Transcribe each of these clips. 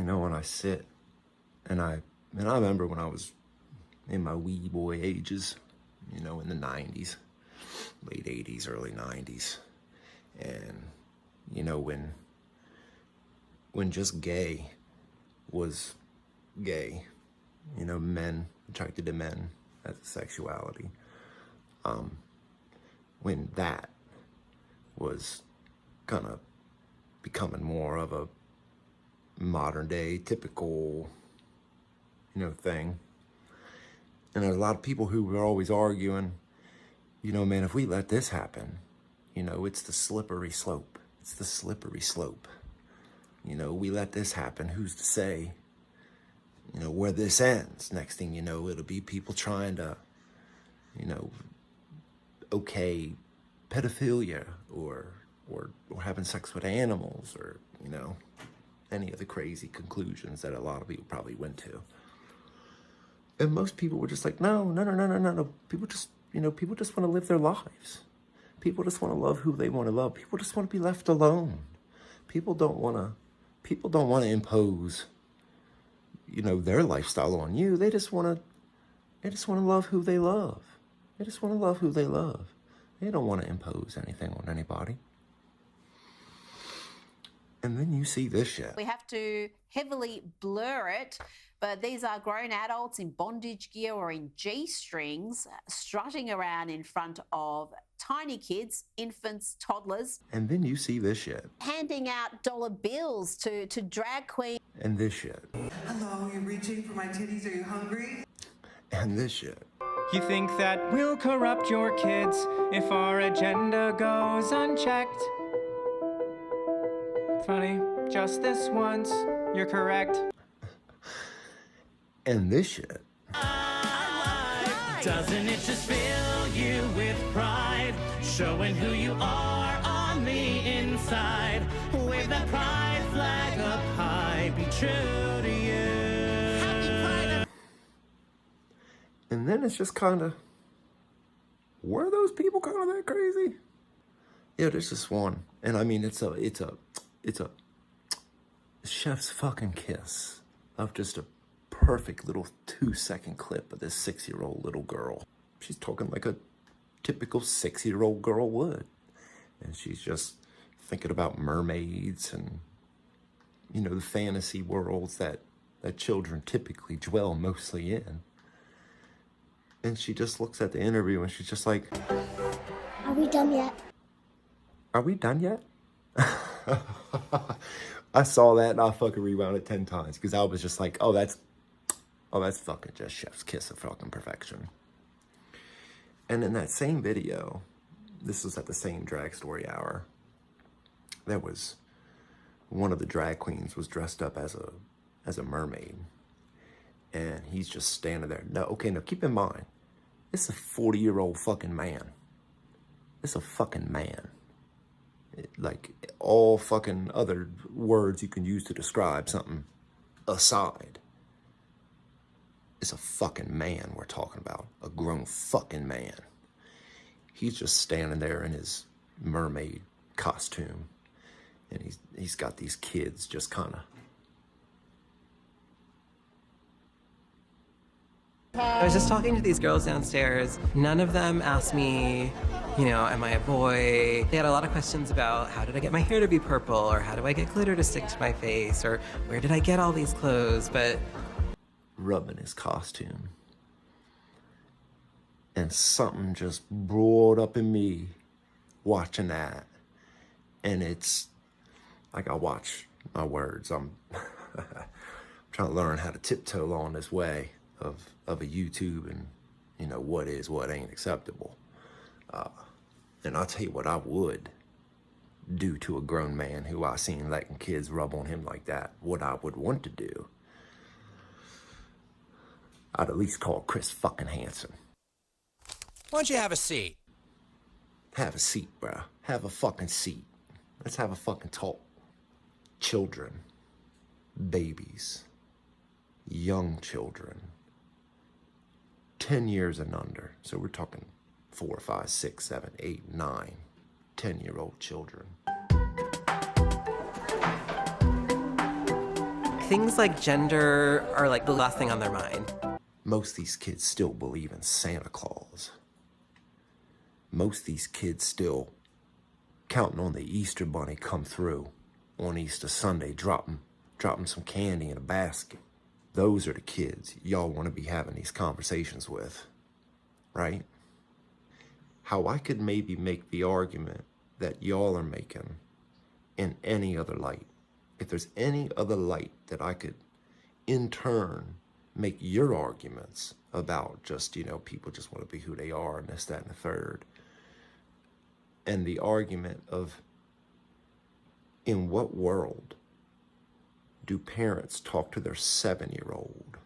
when I sit and I remember when I was in my wee boy ages, in the 90s, late 80s, early 90s. And, when just gay was gay, men attracted to men as a sexuality. When that was kind of becoming more of a modern day typical, thing. And there's a lot of people who were always arguing, man, if we let this happen, it's the slippery slope. It's the slippery slope. We let this happen, who's to say, where this ends? Next thing you know, it'll be people trying to, okay, pedophilia or having sex with animals or, any of the crazy conclusions that a lot of people probably went to. And most people were just like, no. People just, people just want to live their lives. People just want to love who they want to love. People just want to be left alone. People don't want to impose, their lifestyle on you. They just want to love who they love. They just want to love who they love. They don't want to impose anything on anybody. And then you see this shit. We have to heavily blur it, but these are grown adults in bondage gear or in G-strings strutting around in front of tiny kids, infants, toddlers. And then you see this shit. Handing out dollar bills to drag queens. And this shit. Hello, you're reaching for my titties, are you hungry? And this shit. You think that we'll corrupt your kids if our agenda goes unchecked? Funny, just this once, you're correct. And this shit. Doesn't it just fill you with pride? Showing who you are on the inside. Wave that pride flag up high, be true to you. Happy Pride. And then it's just kind of, were those people kind of that crazy? Yeah, there's this one. And I mean, it's a chef's fucking kiss of just a perfect little 2-second clip of this 6-year-old little girl. She's talking like a typical 6-year-old girl would. And she's just thinking about mermaids and, the fantasy worlds that children typically dwell mostly in. And she just looks at the interview and she's just like, are we done yet? Are we done yet? I saw that and I fucking rewound it 10 times because I was just like, oh, that's fucking just chef's kiss of fucking perfection. And in that same video, this was at the same drag story hour, there was one of the drag queens was dressed up as a mermaid. And he's just standing there. Now, keep in mind, it's a 40-year-old fucking man. It's a fucking man. Like, all fucking other words you can use to describe something aside. It's a fucking man we're talking about. A grown fucking man. He's just standing there in his mermaid costume. And he's got these kids just kind of... I was just talking to these girls downstairs. None of them asked me, am I a boy? They had a lot of questions about how did I get my hair to be purple, or how do I get glitter to stick to my face, or where did I get all these clothes, but... rubbing his costume. And something just brought up in me watching that. And it's like I watch my words. I'm trying to learn how to tiptoe on this way of a YouTube and, what is, what ain't acceptable. And I'll tell you what I would do to a grown man who I seen letting kids rub on him like that. What I would want to do, I'd at least call Chris fucking Hansen. Why don't you have a seat? Have a seat, bro. Have a fucking seat. Let's have a fucking talk. Children, babies, young children, 10 years and under. So we're talking 4, 5, 6, 7, 8, 9, 10-year-old children. things like gender are like the last thing on their mind. Most of these kids still believe in Santa Claus. Most of these kids still counting on the Easter Bunny come through on Easter Sunday, drop 'em some candy in a basket. Those are the kids y'all want to be having these conversations with, right? How I could maybe make the argument that y'all are making in any other light, if there's any other light that I could in turn make your arguments about just, people just want to be who they are and this, that, and the third. And the argument of, in what world do parents talk to their 7-year-old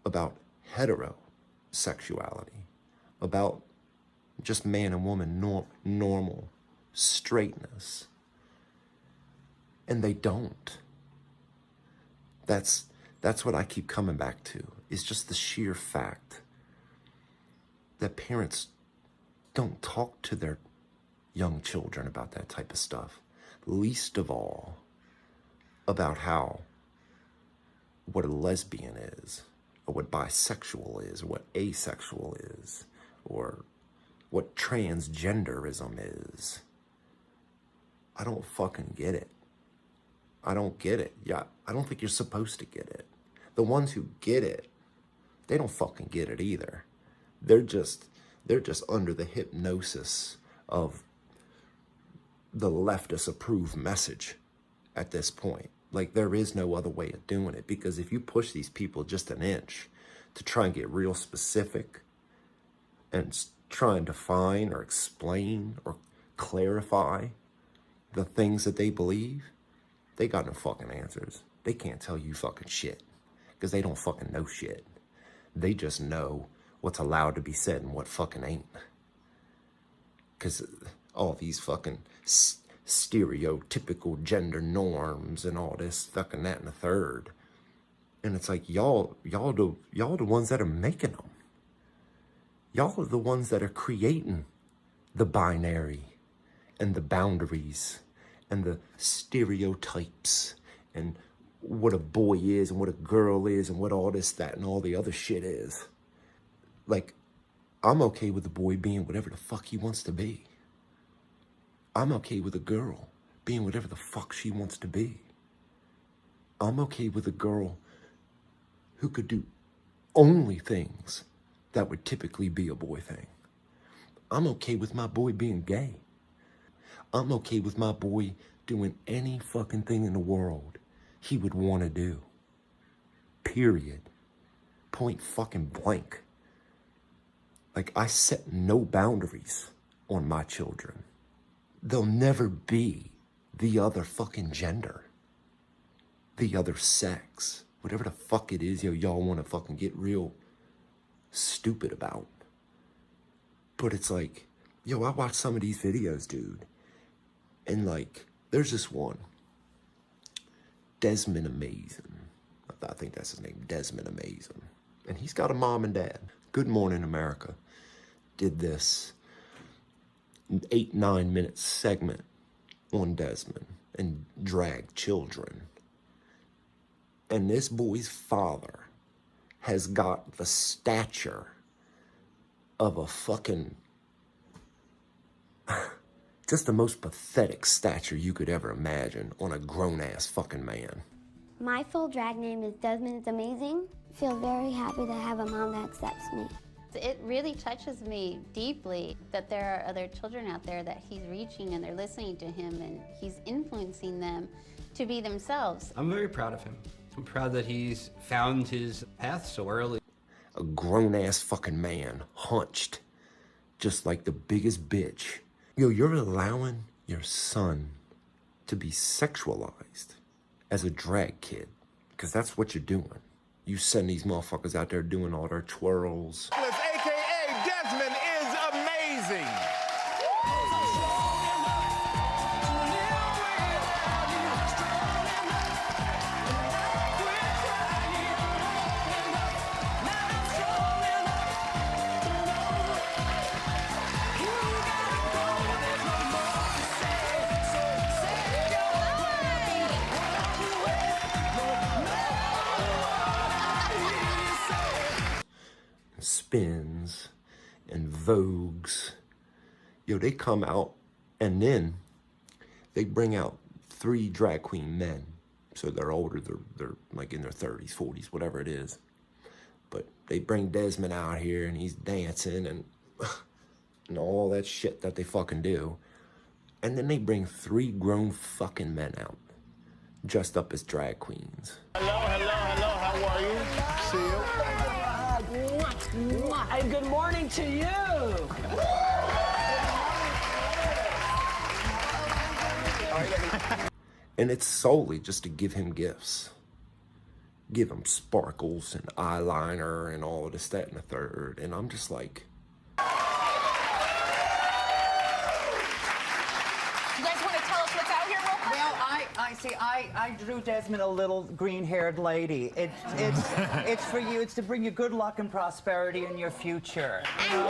about heterosexuality, about just man and woman normal straightness? And they don't. That's what I keep coming back to, is just the sheer fact that parents don't talk to their young children about that type of stuff. Least of all about what a lesbian is, or what bisexual is, or what asexual is, or what transgenderism is. I don't fucking get it. I don't get it. Yeah, I don't think you're supposed to get it. The ones who get it, they don't fucking get it either. They're just under the hypnosis of the leftist approved message at this point. Like, there is no other way of doing it, because if you push these people just an inch to try and get real specific and try and define or explain or clarify the things that they believe, they got no fucking answers. They can't tell you fucking shit, because they don't fucking know shit. They just know what's allowed to be said and what fucking ain't. Because all these fucking stereotypical gender norms and all this fucking that and the third. And it's like, y'all the ones that are making them. Y'all are the ones that are creating the binary and the boundaries and the stereotypes and what a boy is and what a girl is and what all this, that, and all the other shit is. Like, I'm okay with a boy being whatever the fuck he wants to be. I'm okay with a girl being whatever the fuck she wants to be. I'm okay with a girl who could do only things that would typically be a boy thing. I'm okay with my boy being gay. I'm okay with my boy doing any fucking thing in the world he would want to do. Period. Point fucking blank. Like, I set no boundaries on my children. They'll never be the other fucking gender. The other sex. Whatever the fuck it is y'all want to fucking get real stupid about. But it's like, I watch some of these videos, dude. And like, there's this one. Desmond Amazing. I think that's his name, Desmond Amazing. And he's got a mom and dad. Good Morning America did this 8-9 minute segment on Desmond and drag children. And this boy's father has got the stature of a fucking, just the most pathetic stature you could ever imagine on a grown-ass fucking man. My full drag name is Desmond is Amazing. Feel very happy to have a mom that accepts me. It really touches me deeply that there are other children out there that he's reaching and they're listening to him and he's influencing them to be themselves. I'm very proud of him. I'm proud that he's found his path so early. A grown-ass fucking man, hunched, just like the biggest bitch. You're allowing your son to be sexualized as a drag kid, because that's what you're doing. You send these motherfuckers out there doing all their twirls. AKA Desmond is amazing. Spins and Vogues. Yo, they come out and then they bring out 3 drag queen men. So they're older, they're like in their 30s, 40s, whatever it is. But they bring Desmond out here and he's dancing and all that shit that they fucking do. And then they bring 3 grown fucking men out, dressed up as drag queens. Hello, how are you? See you. And good morning to you. And it's solely just to give him gifts. Give him sparkles and eyeliner and all this, that, and the third. And I'm just like... You guys want to tell us what's out here real quick? Well, I drew Desmond a little green-haired lady. It's for you. It's to bring you good luck and prosperity in your future. And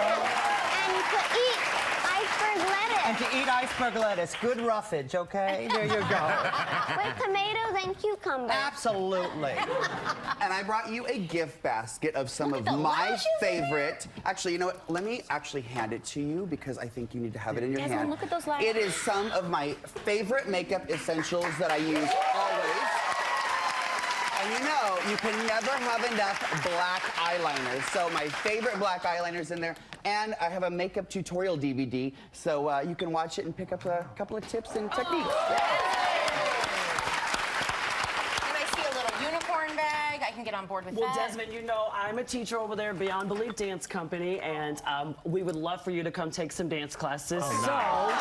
to eat iceberg lettuce. And to eat iceberg lettuce. Good roughage, okay? There you go. With tomatoes and cucumbers. Absolutely. And I brought you a gift basket of some of my favorite. Actually, you know what? Let me actually hand it to you because I think you need to have it in your Desmond, hand. look at those lashes. It is some of my favorite makeup essentials that I use always. And you know, you can never have enough black eyeliners. So my favorite black eyeliners in there. And I have a makeup tutorial DVD, so you can watch it and pick up a couple of tips and techniques. And I see a little unicorn bag. I can get on board with Well, that. Desmond, you know, I'm a teacher over there at Beyond Belief Dance Company, and we would love for you to come take some dance classes. Oh, so, nice.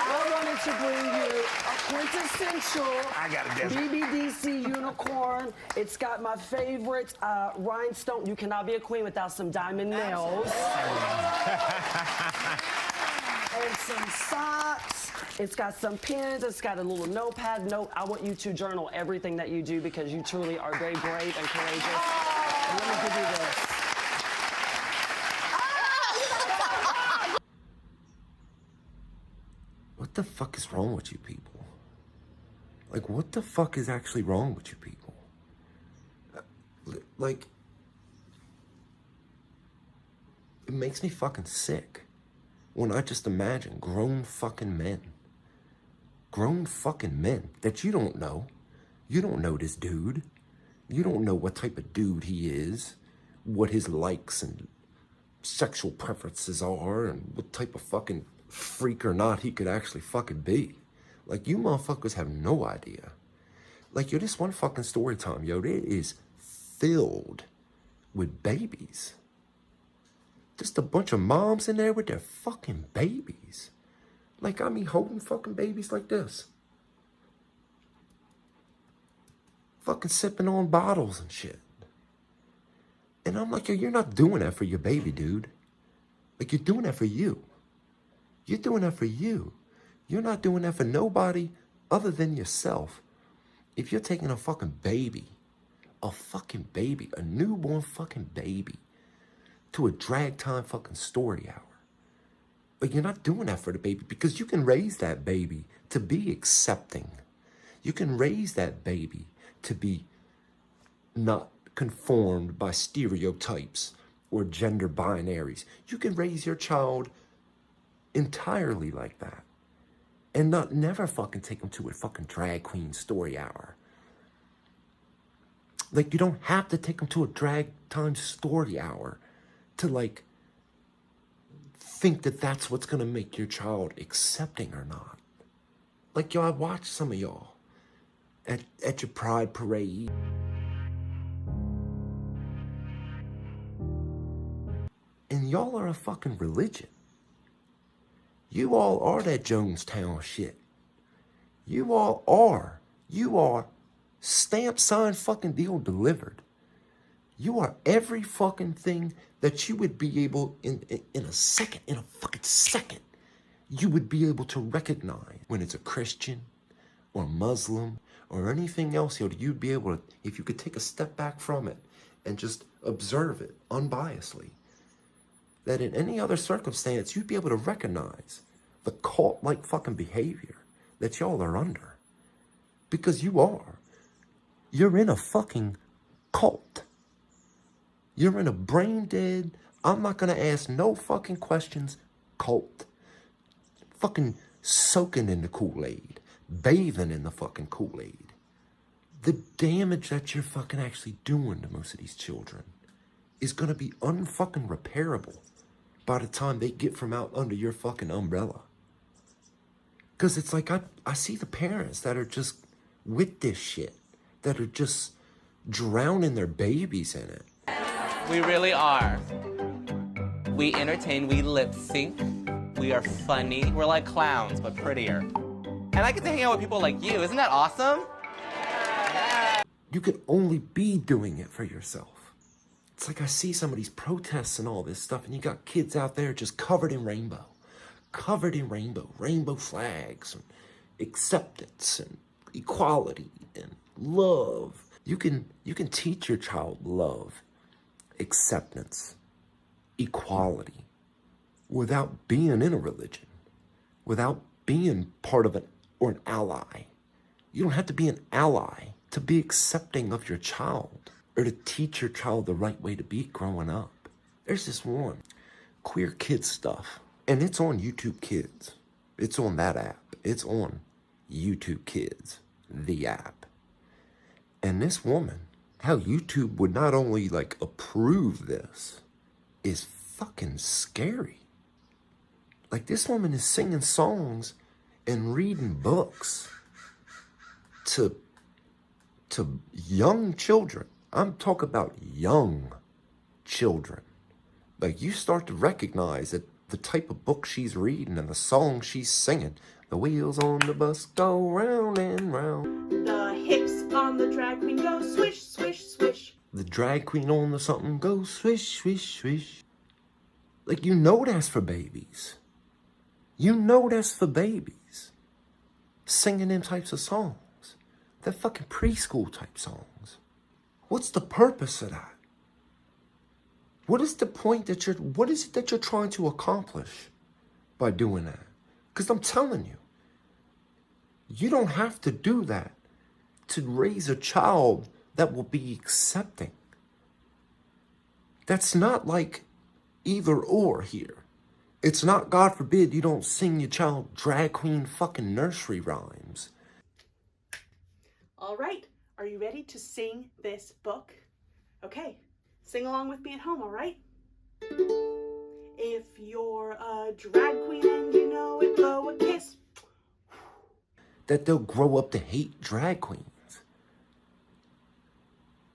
I wanted to bring you a quintessential I got it, Desmond. BBDC unicorn. It's got my favorite rhinestone. You cannot be a queen without some diamond nails. And some socks. It's got some pins. It's got a little notepad. Note, I want you to journal everything that you do because you truly are very brave and courageous. And let me give you this. What the fuck is wrong with you people? Like, what the fuck is actually wrong with you people? Like, it makes me fucking sick when I just imagine grown fucking men. Grown fucking men that you don't know. You don't know this dude. You don't know what type of dude he is, what his likes and sexual preferences are, and what type of fucking freak or not he could actually fucking be. Like, you motherfuckers have no idea. Like, yo, this one fucking story time, yo, it is filled with babies. Just a bunch of moms in there with their fucking babies. Like, I mean, holding fucking babies like this. Fucking sipping on bottles and shit. And I'm like, yo, you're not doing that for your baby, dude. Like, you're doing that for you. You're doing that for you. You're not doing that for nobody other than yourself. If you're taking a fucking baby, a newborn fucking baby, to a drag time fucking story hour. But you're not doing that for the baby because you can raise that baby to be accepting. You can raise that baby to be not conformed by stereotypes or gender binaries. You can raise your child entirely like that and never fucking take them to a fucking drag queen story hour. Like, you don't have to take them to a drag time story hour to, like, think that that's what's gonna make your child accepting or not. Like, yo, I watched some of y'all at your pride parade. And y'all are a fucking religion. You all are that Jonestown shit. You all are. You are stamp, sign, fucking deal delivered. You are every fucking thing that you would be able, in a fucking second, you would be able to recognize when it's a Christian or Muslim or anything else. You'd be able to, if you could take a step back from it and just observe it unbiasedly, that in any other circumstance, you'd be able to recognize the cult-like fucking behavior that y'all are under. Because you are. You're in a fucking cult. You're in a brain dead, I'm not gonna ask no fucking questions cult. Fucking soaking in the Kool-Aid. Bathing in the fucking Kool-Aid. The damage that you're fucking actually doing to most of these children is gonna be unfucking repairable by the time they get from out under your fucking umbrella. Cause it's like I see the parents that are just with this shit, that are just drowning their babies in it. We really are. We entertain, we lip sync, we are funny. We're like clowns, but prettier. And I get to hang out with people like you. Isn't that awesome? You could only be doing it for yourself. It's like I see some of these protests and all this stuff, and you got kids out there just covered in rainbow, rainbow flags, and acceptance, and equality, and love. You can teach your child love, acceptance, equality, without being in a religion, without being part of an ally. You don't have to be an ally to be accepting of your child or to teach your child the right way to be growing up. There's this one, queer kid stuff, and it's on YouTube Kids. It's on that app. It's on YouTube Kids, the app. And this woman, how YouTube would not only like approve this is fucking scary. Like, this woman is singing songs and reading books to young children. I'm talking about young children. Like, you start to recognize that the type of book she's reading and the song she's singing. The wheels on the bus go round and round. The hips on the drag queen go swish, swish, swish. The drag queen on the something goes swish, swish, swish. Like, you know that's for babies. You know that's for babies. Singing them types of songs. They're fucking preschool type songs. What's the purpose of that? What is the point what is it that you're trying to accomplish by doing that? Because I'm telling you, you don't have to do that to raise a child that will be accepting. That's not like either or here. It's not, God forbid, you don't sing your child drag queen fucking nursery rhymes. All right, are you ready to sing this book? Okay, sing along with me at home, all right? If you're a drag queen and you know it, blow a kiss. That they'll grow up to hate drag queens.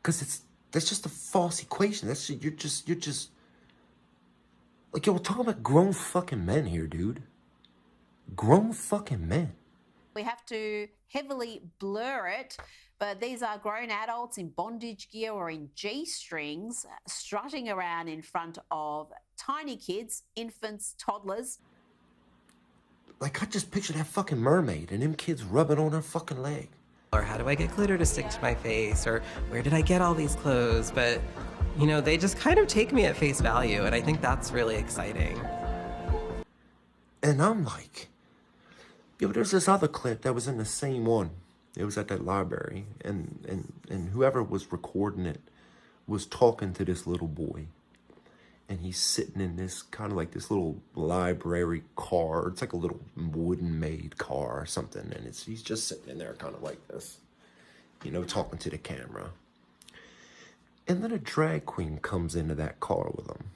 Because that's just a false equation. You're just like, yo, we're talking about grown fucking men here, dude. Grown fucking men. We have to heavily blur it, but these are grown adults in bondage gear or in G-strings strutting around in front of tiny kids, infants, toddlers. Like, I just picture that fucking mermaid and them kids rubbing on her fucking leg. Or how do I get glitter to stick to my face? Or where did I get all these clothes? But, you know, they just kind of take me at face value, and I think that's really exciting. And I'm like, yo, there's this other clip that was in the same one. It was at that library, and whoever was recording it was talking to this little boy. And he's sitting in this kind of like this little library car. It's like a little wooden made car or something. And he's just sitting in there kind of like this, you know, talking to the camera. And then a drag queen comes into that car with him.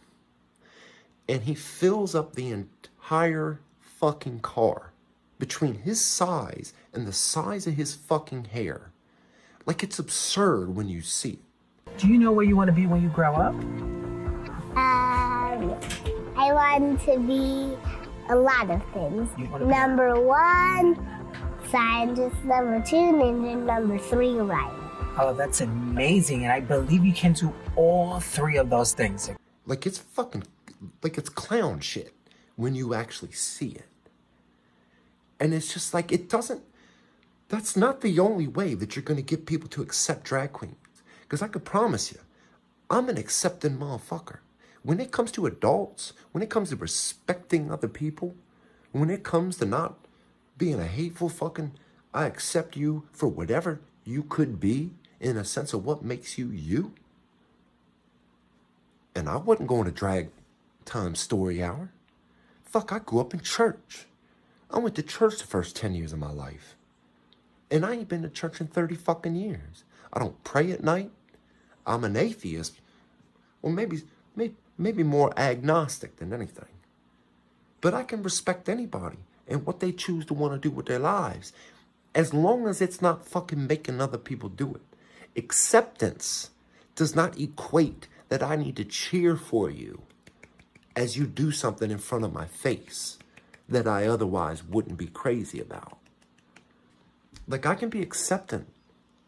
And he fills up the entire fucking car between his size and the size of his fucking hair. Like, it's absurd when you see it. Do you know where you want to be when you grow up? I want to be a lot of things. Number 1, scientist. Number 2, ninja. Number 3, writer. Oh, that's amazing. And I believe you can do all 3 of those things. Like, it's fucking, like, it's clown shit when you actually see it. And it's just like, that's not the only way that you're going to get people to accept drag queens. Because I could promise you, I'm an accepting motherfucker. When it comes to adults, when it comes to respecting other people, when it comes to not being a hateful fucking, I accept you for whatever you could be in a sense of what makes you you. And I wasn't going to drag time story hour. Fuck, I grew up in church. I went to church the first 10 years of my life. And I ain't been to church in 30 fucking years. I don't pray at night. I'm an atheist. Or maybe more agnostic than anything. But I can respect anybody and what they choose to want to do with their lives, as long as it's not fucking making other people do it. Acceptance does not equate that I need to cheer for you as you do something in front of my face that I otherwise wouldn't be crazy about. Like, I can be acceptant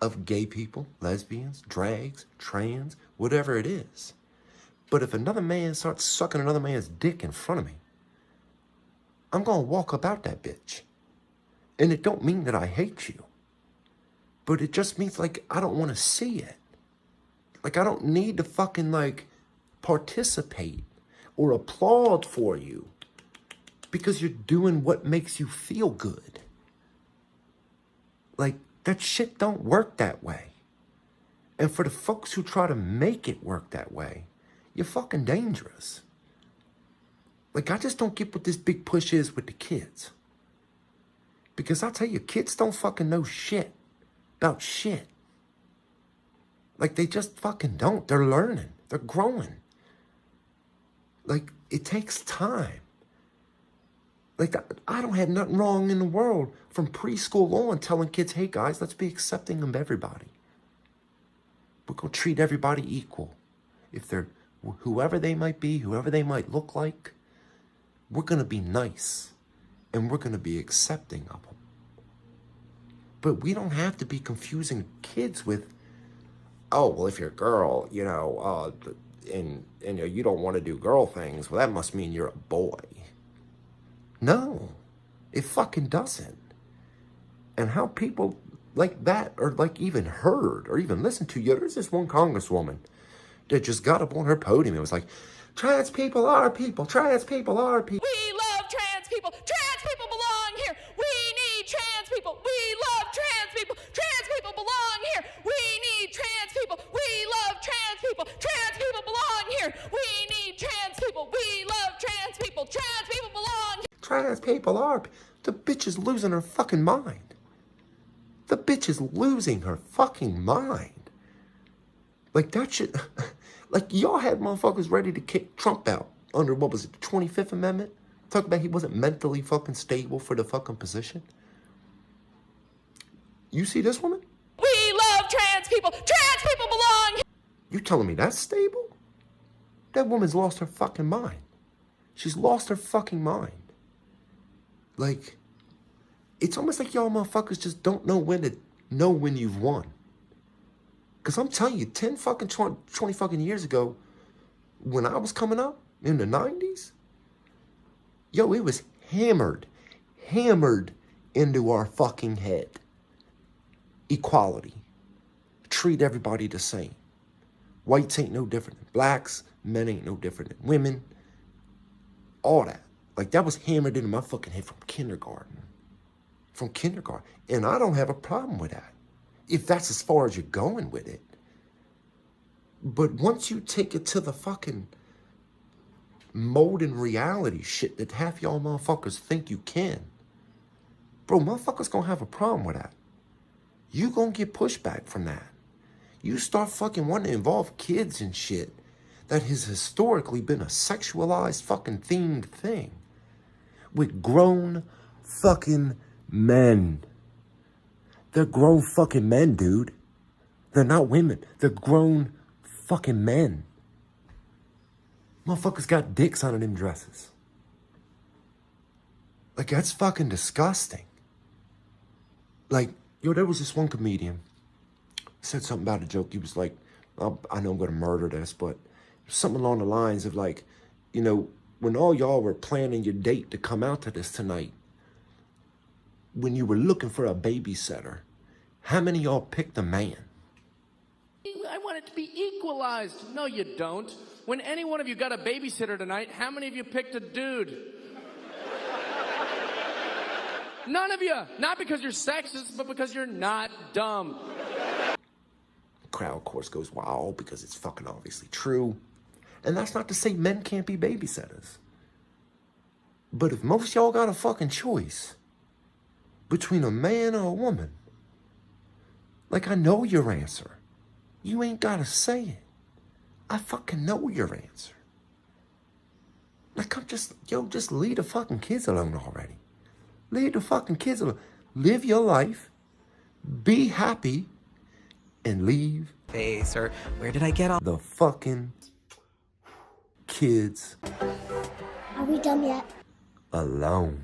of gay people, lesbians, drags, trans, whatever it is. But if another man starts sucking another man's dick in front of me, I'm gonna walk about that bitch. And it don't mean that I hate you. But it just means, like, I don't want to see it. Like, I don't need to fucking, like, participate or applaud for you because you're doing what makes you feel good. Like, that shit don't work that way. And for the folks who try to make it work that way, you're fucking dangerous. Like, I just don't get what this big push is with the kids. Because I'll tell you, kids don't fucking know shit about shit. Like, they just fucking don't. They're learning. They're growing. Like, it takes time. Like, I don't have nothing wrong in the world from preschool on telling kids, hey guys, let's be accepting of everybody. We're going to treat everybody equal. If they're whoever they might be, whoever they might look like, we're going to be nice. And we're going to be accepting of them. But we don't have to be confusing kids with, oh, well, if you're a girl, you know, and you don't want to do girl things, well, that must mean you're a boy. No, it fucking doesn't. And how people like that are like even heard or even listened to. Yeah, there's this one congresswoman that just got up on her podium and was like, trans people are people, trans people are people. We love trans people. Trans people belong here. We need trans people. We love trans people. Trans people belong here. We need trans people. We love trans people. Trans people belong here. We need trans people. We love trans people. Trans people belong here. Trans people are. The bitch is losing her fucking mind. The bitch is losing her fucking mind. Like, that shit. Like, y'all had motherfuckers ready to kick Trump out under, what was it, the 25th Amendment? Talk about he wasn't mentally fucking stable for the fucking position. You see this woman? We love trans people. Trans people belong here. You telling me that's stable? That woman's lost her fucking mind. She's lost her fucking mind. Like, it's almost like y'all motherfuckers just don't know when you've won. Because I'm telling you, 20 fucking years ago, when I was coming up in the 90s, yo, it was hammered into our fucking head. Equality. Treat everybody the same. Whites ain't no different than blacks. Men ain't no different than women. All that. Like, that was hammered into my fucking head from kindergarten. From kindergarten. And I don't have a problem with that, if that's as far as you're going with it. But once you take it to the fucking molten reality shit that half y'all motherfuckers think you can, bro, motherfuckers gonna have a problem with that. You gonna get pushback from that. You start fucking wanting to involve kids and shit that has historically been a sexualized fucking themed thing with grown fucking men. They're grown fucking men, dude. They're not women. They're grown fucking men. Motherfuckers got dicks under them dresses. Like, that's fucking disgusting. Like, yo, there was this one comedian said something about a joke. He was like, oh, I know I'm gonna murder this, but something along the lines of like, you know, when all y'all were planning your date to come out to this tonight, when you were looking for a babysitter, how many of y'all picked a man? I want it to be equalized. No, you don't. When any one of you got a babysitter tonight, how many of you picked a dude? None of you. Not because you're sexist, but because you're not dumb. The crowd, of course, goes wild because it's fucking obviously true. And that's not to say men can't be babysitters. But if most of y'all got a fucking choice between a man or a woman, like, I know your answer. You ain't gotta say it. I fucking know your answer. Like, just leave the fucking kids alone already. Leave the fucking kids alone. Live your life, be happy, and leave face, or where did I get all the fucking kids Are we done yet? alone.